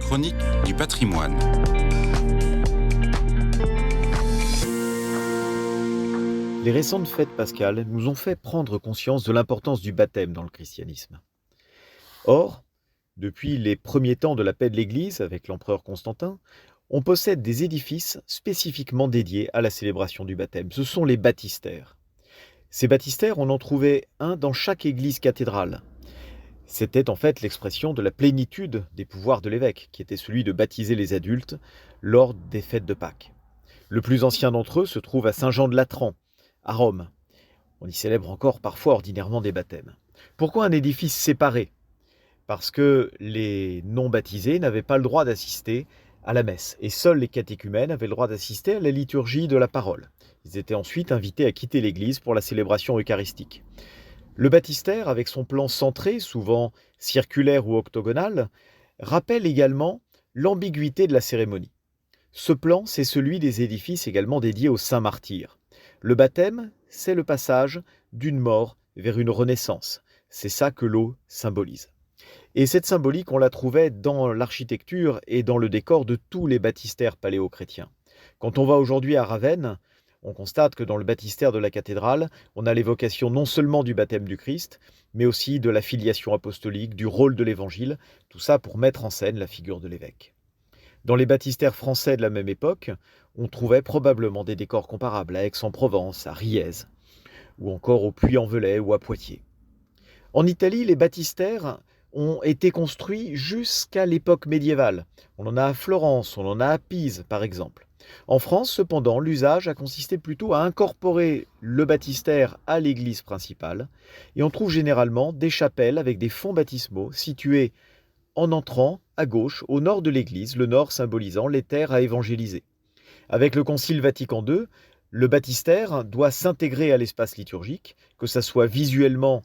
Chronique du patrimoine. Les récentes fêtes pascales nous ont fait prendre conscience de l'importance du baptême dans le christianisme. Or, depuis les premiers temps de la paix de l'Église avec l'empereur Constantin, on possède des édifices spécifiquement dédiés à la célébration du baptême. Ce sont les baptistères. Ces baptistères, on en trouvait un dans chaque église cathédrale. C'était en fait l'expression de la plénitude des pouvoirs de l'évêque, qui était celui de baptiser les adultes lors des fêtes de Pâques. Le plus ancien d'entre eux se trouve à Saint-Jean-de-Latran, à Rome. On y célèbre encore parfois ordinairement des baptêmes. Pourquoi un édifice séparé ? Parce que les non-baptisés n'avaient pas le droit d'assister à la messe, et seuls les catéchumènes avaient le droit d'assister à la liturgie de la parole. Ils étaient ensuite invités à quitter l'église pour la célébration eucharistique. Le baptistère, avec son plan centré, souvent circulaire ou octogonal, rappelle également l'ambiguïté de la cérémonie. Ce plan, c'est celui des édifices également dédiés aux saints martyrs. Le baptême, c'est le passage d'une mort vers une renaissance. C'est ça que l'eau symbolise. Et cette symbolique, on la trouvait dans l'architecture et dans le décor de tous les baptistères paléochrétiens. Quand on va aujourd'hui à Ravenne, on constate que dans le baptistère de la cathédrale, on a l'évocation non seulement du baptême du Christ, mais aussi de la filiation apostolique, du rôle de l'évangile, tout ça pour mettre en scène la figure de l'évêque. Dans les baptistères français de la même époque, on trouvait probablement des décors comparables à Aix-en-Provence, à Riez, ou encore au Puy-en-Velay ou à Poitiers. En Italie, les baptistères ont été construits jusqu'à l'époque médiévale. On en a à Florence, on en a à Pise par exemple. En France, cependant, l'usage a consisté plutôt à incorporer le baptistère à l'église principale, et on trouve généralement des chapelles avec des fonts baptismaux situés en entrant à gauche, au nord de l'église, le nord symbolisant les terres à évangéliser. Avec le Concile Vatican II, le baptistère doit s'intégrer à l'espace liturgique, que ça soit visuellement,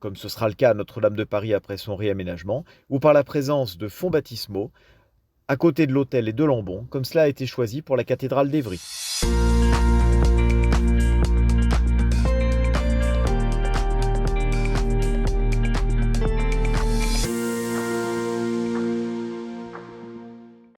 comme ce sera le cas à Notre-Dame de Paris après son réaménagement, ou par la présence de fonts baptismaux à côté de l'autel et de l'ambon, comme cela a été choisi pour la cathédrale d'Évry.